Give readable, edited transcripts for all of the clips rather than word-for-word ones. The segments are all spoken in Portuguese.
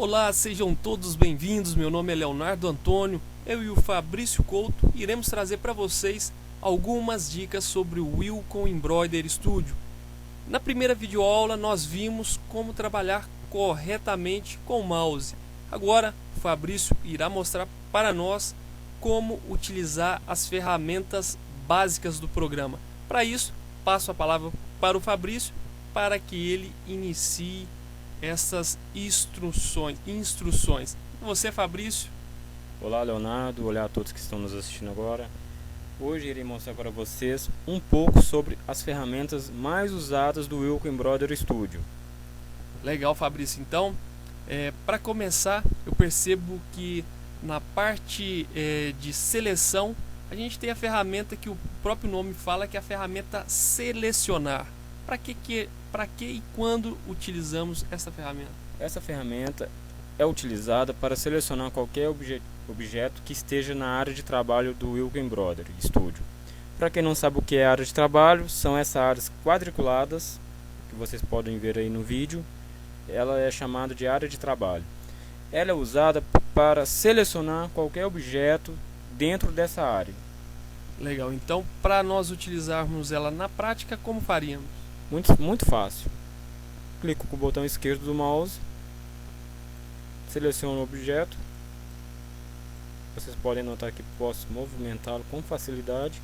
Olá, sejam todos bem-vindos. Meu nome é Leonardo Antônio. Eu e o Fabrício Couto iremos trazer para vocês algumas dicas sobre o Wilcon Embroidery Studio. Na primeira videoaula nós vimos como trabalhar corretamente com o mouse. Agora o Fabrício irá mostrar para nós como utilizar as ferramentas básicas do programa. Para isso, passo a palavra para o Fabrício para que ele inicie essas instruções. Você, Fabrício? Olá, Leonardo. Olá a todos que estão nos assistindo agora. Hoje irei mostrar para vocês um pouco sobre as ferramentas mais usadas do Wilcon Embroidery Studio. Legal, Fabrício. Então, para começar, eu percebo que na parte de seleção, a gente tem a ferramenta que o próprio nome fala, que é a ferramenta selecionar. Para que e quando utilizamos essa ferramenta? Essa ferramenta é utilizada para selecionar qualquer objeto que esteja na área de trabalho do Wilcon Embroidery Studio. Para quem não sabe o que é área de trabalho, são essas áreas quadriculadas que vocês podem ver aí no vídeo. Ela é chamada de área de trabalho. Ela é usada para selecionar qualquer objeto dentro dessa área. Legal, então para nós utilizarmos ela na prática, como faríamos? Muito fácil. Clico com o botão esquerdo do mouse, seleciono o objeto. Vocês podem notar que posso movimentá-lo com facilidade.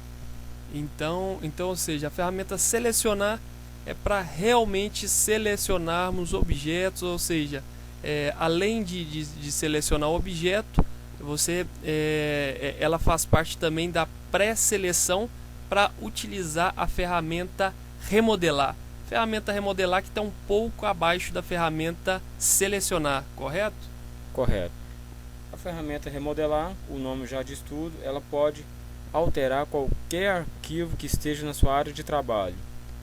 Então, ou seja, a ferramenta selecionar é para realmente selecionarmos objetos, ou seja, além de selecionar o objeto, ela faz parte também da pré-seleção para utilizar a ferramenta remodelar. Ferramenta remodelar que está um pouco abaixo da ferramenta selecionar, correto? Correto. A ferramenta remodelar, o nome já diz tudo, ela pode alterar qualquer arquivo que esteja na sua área de trabalho.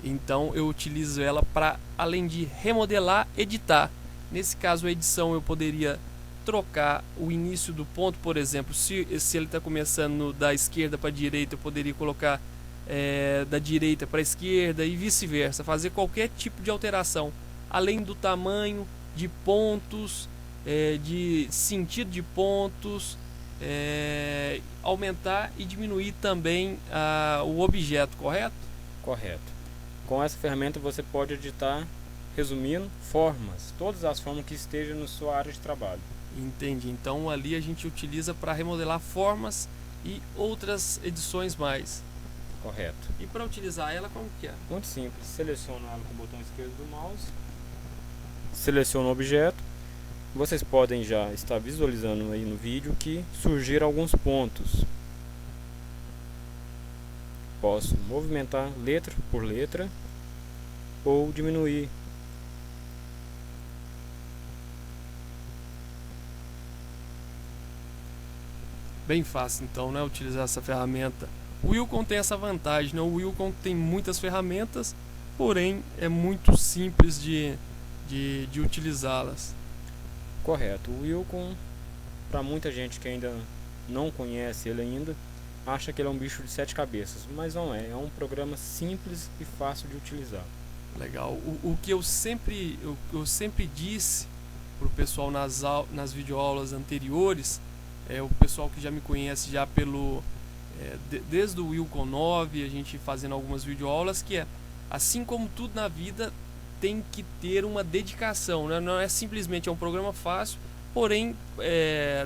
Então eu utilizo ela para, além de remodelar, editar. Nesse caso, a edição eu poderia trocar o início do ponto, por exemplo, se ele está começando da esquerda para a direita, eu poderia colocar da direita para a esquerda e vice-versa, fazer qualquer tipo de alteração, além do tamanho de pontos, de sentido de pontos, aumentar e diminuir também o objeto, correto? Correto. Com essa ferramenta você pode editar, resumindo, formas, todas as formas que estejam na sua área de trabalho. Entendi, então ali a gente utiliza para remodelar formas e outras edições mais. Correto. E para utilizar ela, como que é? Muito simples. Seleciono ela com o botão esquerdo do mouse. Seleciono o objeto. Vocês podem já estar visualizando aí no vídeo que surgiram alguns pontos. Posso movimentar letra por letra ou diminuir. Bem fácil então, né, utilizar essa ferramenta. O Wilcon tem essa vantagem, né? O Wilcon tem muitas ferramentas, porém é muito simples de utilizá-las. Correto. O Wilcon, para muita gente que ainda não conhece ele ainda, acha que ele é um bicho de 7 cabeças, mas não é. É um programa simples e fácil de utilizar. Legal. O que eu sempre disse para o pessoal nas videoaulas anteriores, o pessoal que já me conhece já desde o Wilcon 9, a gente fazendo algumas videoaulas, que assim como tudo na vida, tem que ter uma dedicação, né? Não é simplesmente um programa fácil, porém,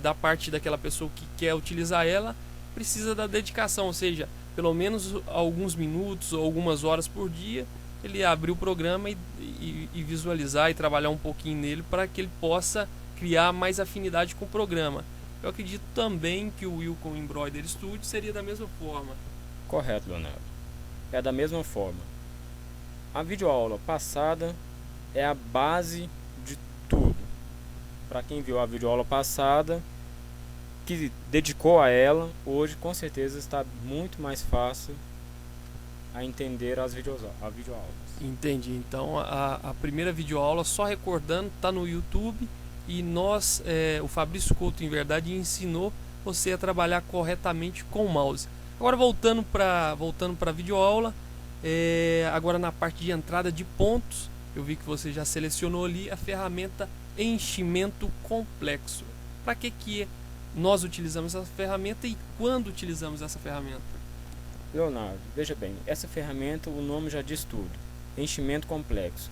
da parte daquela pessoa que quer utilizar ela, precisa da dedicação, ou seja, pelo menos alguns minutos ou algumas horas por dia, ele abrir o programa e visualizar e trabalhar um pouquinho nele para que ele possa criar mais afinidade com o programa. Eu acredito também que o Wilcon Embroidery Studio seria da mesma forma. Correto, Leonardo. É da mesma forma. A videoaula passada é a base de tudo. Para quem viu a videoaula passada, que dedicou a ela, hoje com certeza está muito mais fácil a entender as videoaulas. Entendi. Então a primeira videoaula, só recordando, está no YouTube. E o Fabrício Couto, em verdade, ensinou você a trabalhar corretamente com o mouse. Agora voltando para a videoaula, agora na parte de entrada de pontos, eu vi que você já selecionou ali a ferramenta enchimento complexo. Para que nós utilizamos essa ferramenta e quando utilizamos essa ferramenta? Leonardo, veja bem, essa ferramenta, o nome já diz tudo. Enchimento complexo.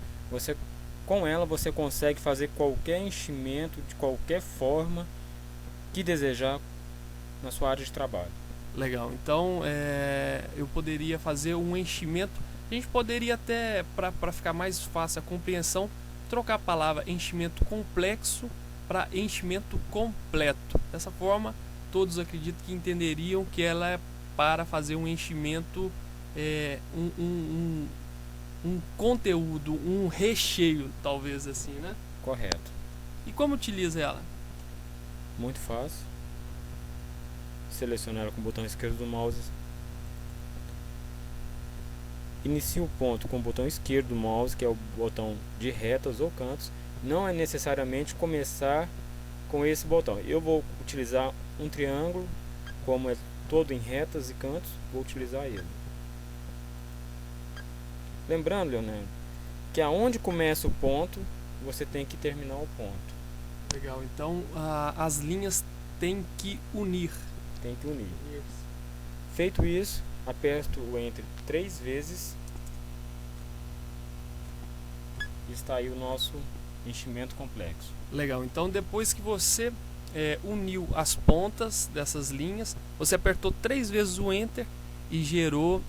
Com ela você consegue fazer qualquer enchimento de qualquer forma que desejar na sua área de trabalho. Legal, então eu poderia fazer um enchimento. A gente poderia até, para ficar mais fácil a compreensão, trocar a palavra enchimento complexo para enchimento completo. Dessa forma, todos acredito que entenderiam que ela é para fazer um enchimento, um conteúdo, um recheio, talvez assim, né? Correto. E como utiliza ela? Muito fácil. Selecione ela com o botão esquerdo do mouse. Inicie o ponto com o botão esquerdo do mouse, que é o botão de retas ou cantos. Não é necessariamente começar com esse botão. Eu vou utilizar um triângulo, como é todo em retas e cantos, vou utilizar ele. Lembrando, Leonardo, que aonde começa o ponto, você tem que terminar o ponto. Legal, então as linhas têm que unir. Tem que unir. Feito isso, aperto o Enter 3 vezes e está aí o nosso enchimento complexo. Legal, então depois que você uniu as pontas dessas linhas, você apertou 3 vezes o Enter e gerou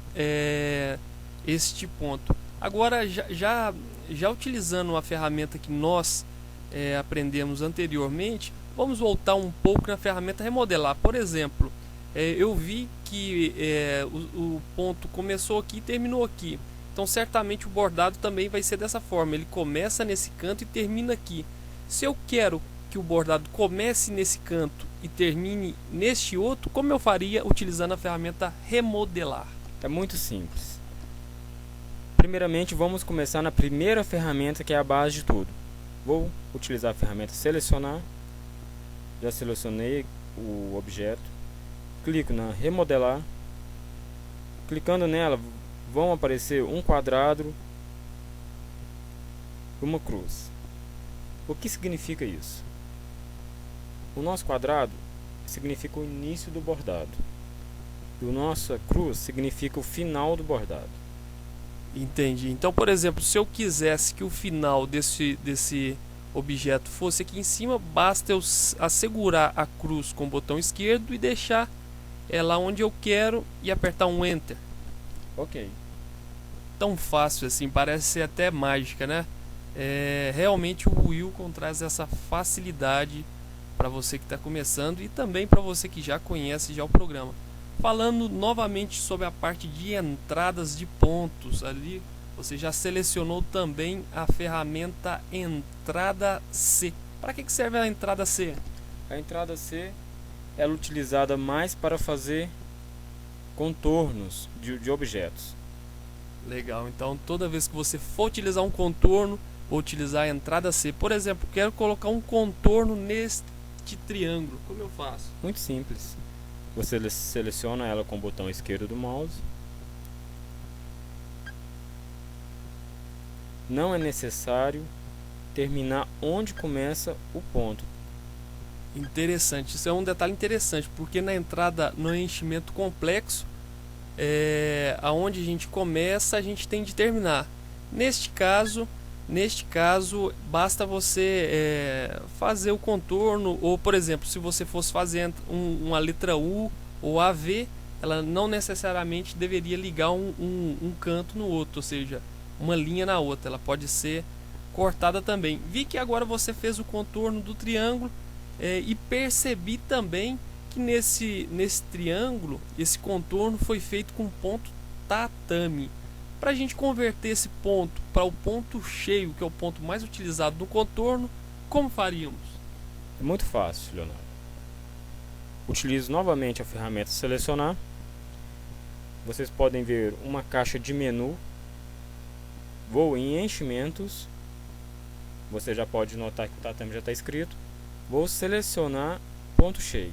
este ponto. Agora, já utilizando a ferramenta que nós aprendemos anteriormente, vamos voltar um pouco na ferramenta remodelar. Por exemplo, eu vi que o ponto começou aqui e terminou aqui. Então certamente o bordado também vai ser dessa forma. Ele começa nesse canto e termina aqui. Se eu quero que o bordado comece nesse canto e termine neste outro, como eu faria utilizando a ferramenta remodelar? É muito simples. Primeiramente vamos começar na primeira ferramenta, que é a base de tudo. Vou utilizar a ferramenta selecionar. Já selecionei o objeto. Clico na remodelar. Clicando nela, vão aparecer um quadrado e uma cruz. O que significa isso? O nosso quadrado significa o início do bordado. E o nossa cruz significa o final do bordado. Entendi. Então, por exemplo, se eu quisesse que o final desse objeto fosse aqui em cima, basta eu assegurar a cruz com o botão esquerdo e deixar ela onde eu quero e apertar um Enter. Ok. Tão fácil assim, parece ser até mágica, né? Realmente o Wilcon traz essa facilidade para você que está começando e também para você que já conhece já o programa. Falando novamente sobre a parte de entradas de pontos, ali você já selecionou também a ferramenta entrada C. Para que serve a entrada C? A entrada C ela é utilizada mais para fazer contornos de objetos. Legal, então toda vez que você for utilizar um contorno, vou utilizar a entrada C. Por exemplo, quero colocar um contorno neste triângulo, como eu faço? Muito simples. Você seleciona ela com o botão esquerdo do mouse. Não é necessário terminar onde começa o ponto. Interessante, isso é um detalhe interessante, porque na entrada no enchimento complexo, aonde a gente começa, a gente tem de terminar. Neste caso, basta você fazer o contorno, ou por exemplo, se você fosse fazer uma letra U ou AV, ela não necessariamente deveria ligar um canto no outro, ou seja, uma linha na outra, ela pode ser cortada também. Vi que agora você fez o contorno do triângulo e percebi também que nesse triângulo, esse contorno foi feito com ponto tatame. Para a gente converter esse ponto para o ponto cheio, que é o ponto mais utilizado no contorno, como faríamos? É muito fácil, Leonardo. Utilizo novamente a ferramenta selecionar. Vocês podem ver uma caixa de menu. Vou em enchimentos. Você já pode notar que o tatame já está escrito. Vou selecionar ponto cheio.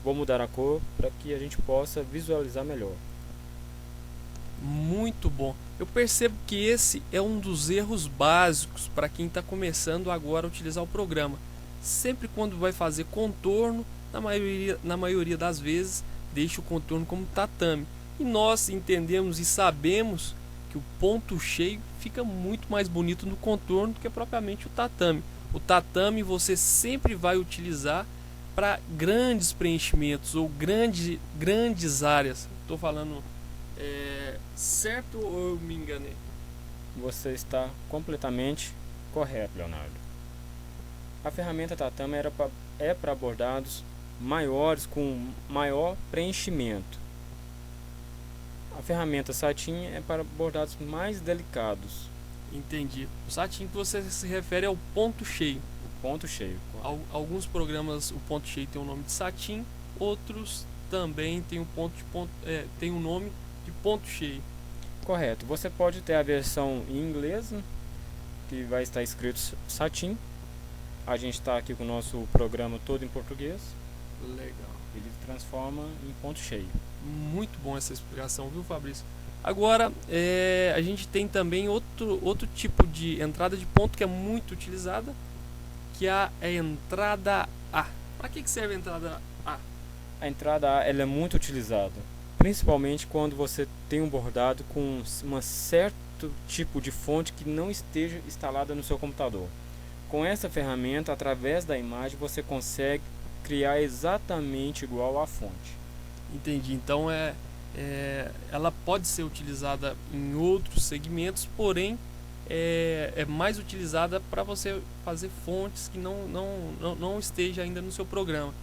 Vou mudar a cor para que a gente possa visualizar melhor. Muito bom. Eu percebo que esse é um dos erros básicos para quem está começando agora a utilizar o programa. Sempre quando vai fazer contorno, na maioria das vezes, deixa o contorno como tatame. E nós entendemos e sabemos que o ponto cheio fica muito mais bonito no contorno do que propriamente o tatame. O tatame você sempre vai utilizar para grandes preenchimentos ou grandes áreas. Estou falando certo ou eu me enganei? Você está completamente correto, Leonardo. A ferramenta tatame é para bordados maiores com maior preenchimento. A ferramenta satin é para bordados mais delicados. Entendi. O satin que você se refere ao ponto cheio. O ponto cheio. Alguns programas o ponto cheio tem o nome de satin, outros também tem tem o nome de ponto cheio. Correto. Você pode ter a versão em inglês, que vai estar escrito satin. A gente está aqui com o nosso programa todo em português. Legal. Ele transforma em ponto cheio. Muito bom essa explicação, viu, Fabrício? Agora, a gente tem também outro tipo de entrada de ponto que é muito utilizada, que é a entrada A. Para que serve a entrada A? A entrada A ela é muito utilizada, principalmente quando você tem um bordado com um certo tipo de fonte que não esteja instalada no seu computador. Com essa ferramenta, através da imagem, você consegue criar exatamente igual à fonte. Entendi. Então ela pode ser utilizada em outros segmentos, porém é mais utilizada para você fazer fontes que não esteja ainda no seu programa.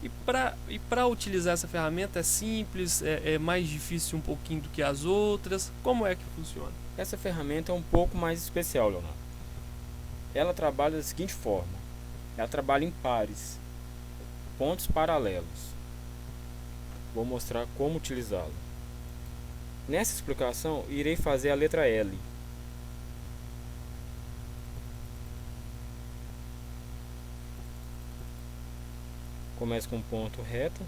E para utilizar essa ferramenta é simples, é mais difícil um pouquinho do que as outras. Como é que funciona? Essa ferramenta é um pouco mais especial, Leonardo. Ela trabalha da seguinte forma: ela trabalha em pares, pontos paralelos. Vou mostrar como utilizá-la. Nessa explicação, irei fazer a letra L. Começo com um ponto reto,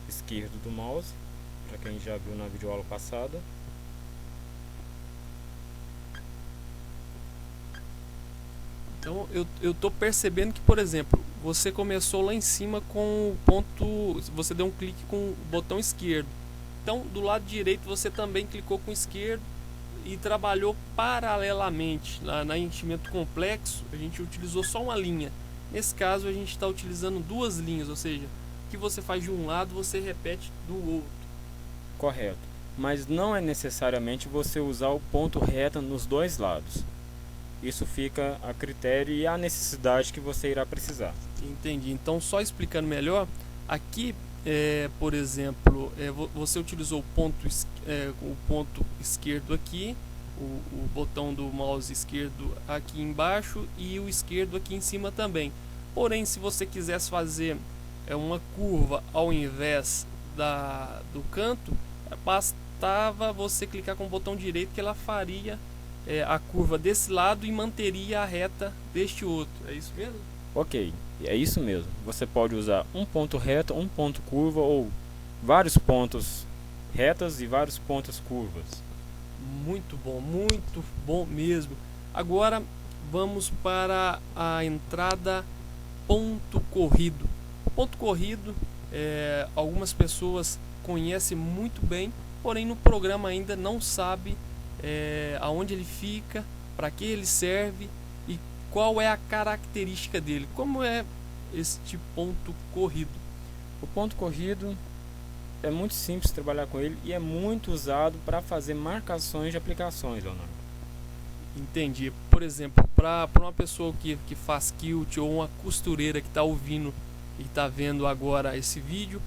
esquerdo do mouse, para quem já viu na videoaula passada. Então eu estou percebendo que, por exemplo, você começou lá em cima com o ponto, você deu um clique com o botão esquerdo. Então do lado direito você também clicou com o esquerdo e trabalhou paralelamente. Na enchimento complexo a gente utilizou só uma linha. Nesse caso a gente está utilizando duas linhas, ou seja, o que você faz de um lado você repete do outro. Correto, mas não é necessariamente você usar o ponto reto nos dois lados. Isso fica a critério e a necessidade que você irá precisar. Entendi. Então, só explicando melhor, aqui, por exemplo, você utilizou o ponto esquerdo aqui, o botão do mouse esquerdo aqui embaixo e o esquerdo aqui em cima também. Porém, se você quisesse fazer uma curva ao invés do canto, bastava você clicar com o botão direito que ela faria a curva desse lado e manteria a reta deste outro. É isso mesmo? Ok, é isso mesmo. Você pode usar um ponto reto, um ponto curva ou vários pontos retas e vários pontos curvas. Muito bom mesmo. Agora vamos para a entrada ponto corrido. O ponto corrido, algumas pessoas conhecem muito bem, porém no programa ainda não sabe aonde ele fica, para que ele serve e qual é a característica dele. Como é este ponto corrido? O ponto corrido é muito simples trabalhar com ele e é muito usado para fazer marcações de aplicações, Leonardo. Entendi. Por exemplo, para uma pessoa que faz quilt ou uma costureira que está ouvindo e está vendo agora esse vídeo,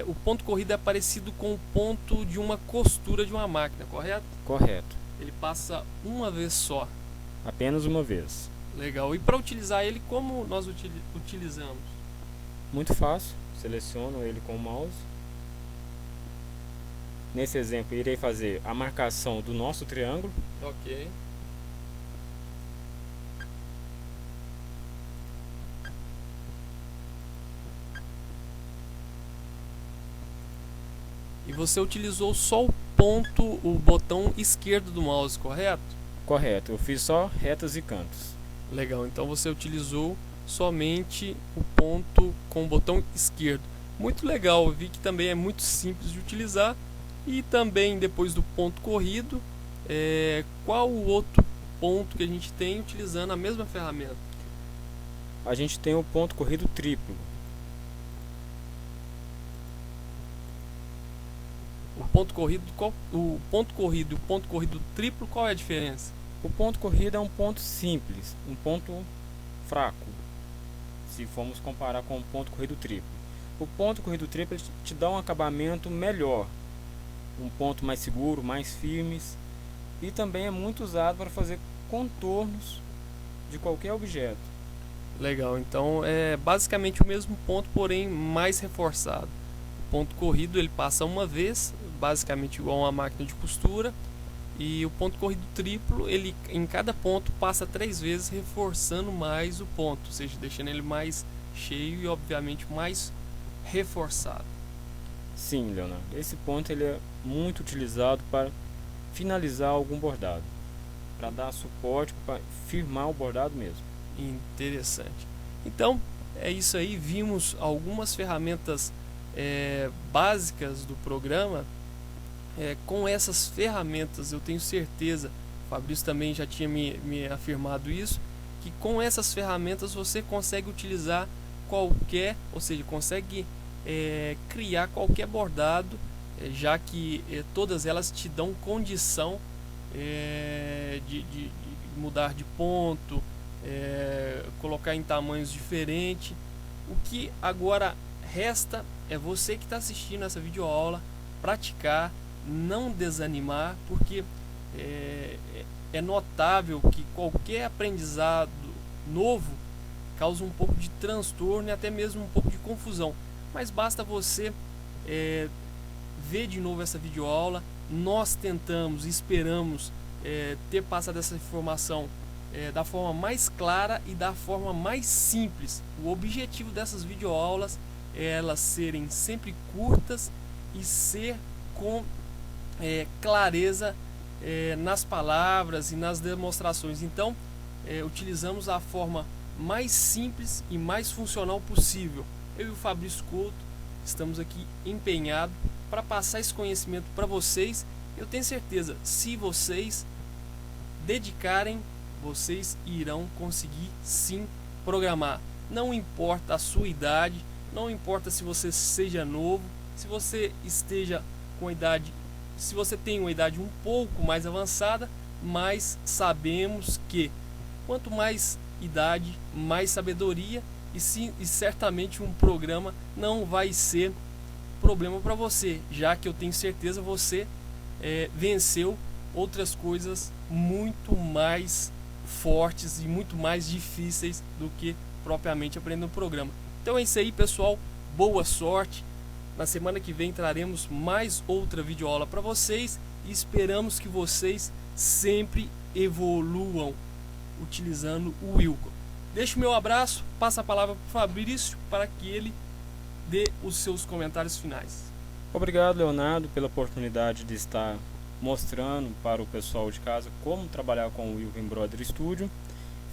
o ponto corrido é parecido com o ponto de uma costura de uma máquina, correto? Correto. Ele passa uma vez só. Apenas uma vez. Legal. E para utilizar ele, como nós utilizamos? Muito fácil. Seleciono ele com o mouse. Nesse exemplo, irei fazer a marcação do nosso triângulo. Ok. E você utilizou só o o botão esquerdo do mouse, correto? Correto, eu fiz só retas e cantos. Legal, então você utilizou somente o ponto com o botão esquerdo. Muito legal, eu vi que também é muito simples de utilizar. E também depois do ponto corrido, qual o outro ponto que a gente tem utilizando a mesma ferramenta? A gente tem o ponto corrido triplo. O ponto corrido e o ponto corrido triplo, qual é a diferença? O ponto corrido é um ponto simples, um ponto fraco, se formos comparar com o ponto corrido triplo. O ponto corrido triplo te dá um acabamento melhor, um ponto mais seguro, mais firmes, e também é muito usado para fazer contornos de qualquer objeto. Legal, então é basicamente o mesmo ponto, porém mais reforçado. O ponto corrido ele passa uma vez, basicamente igual a uma máquina de costura, e o ponto corrido triplo, ele em cada ponto passa 3 vezes, reforçando mais o ponto, ou seja, deixando ele mais cheio e obviamente mais reforçado. Sim, Leonardo, esse ponto ele é muito utilizado para finalizar algum bordado, para dar suporte, para firmar o bordado mesmo. Interessante. Então é isso aí, vimos algumas ferramentas básicas do programa. Com essas ferramentas eu tenho certeza, o Fabrício também já tinha me afirmado isso, que com essas ferramentas você consegue utilizar qualquer, ou seja, consegue criar qualquer bordado, já que todas elas te dão condição de mudar de ponto, colocar em tamanhos diferentes. O que agora resta é você que está assistindo essa videoaula praticar, não desanimar, porque é notável que qualquer aprendizado novo causa um pouco de transtorno e até mesmo um pouco de confusão, mas basta você ver de novo essa videoaula. Nós tentamos e esperamos ter passado essa informação da forma mais clara e da forma mais simples. O objetivo dessas videoaulas é elas serem sempre curtas e ser com clareza nas palavras e nas demonstrações. Então utilizamos a forma mais simples e mais funcional possível. Eu e o Fabrício Couto estamos aqui empenhados para passar esse conhecimento para vocês. Eu tenho certeza, se vocês dedicarem, vocês irão conseguir sim programar. Não importa a sua idade, não importa se você seja novo, se você esteja com a idade, se você tem uma idade um pouco mais avançada, mas sabemos que quanto mais idade, mais sabedoria, e certamente um programa não vai ser problema para você, já que eu tenho certeza você venceu outras coisas muito mais fortes e muito mais difíceis do que propriamente aprender um programa. Então é isso aí, pessoal, boa sorte. Na semana que vem traremos mais outra videoaula para vocês e esperamos que vocês sempre evoluam utilizando o Wilcon. Deixo o meu abraço, passo a palavra para o Fabrício para que ele dê os seus comentários finais. Obrigado, Leonardo, pela oportunidade de estar mostrando para o pessoal de casa como trabalhar com o Wilcon Embroidery Studio.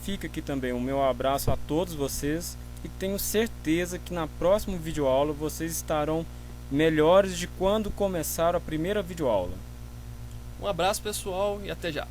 Fica aqui também o meu abraço a todos vocês e tenho certeza que na próxima videoaula vocês estarão melhores de quando começaram a primeira videoaula. Um abraço, pessoal, e até já.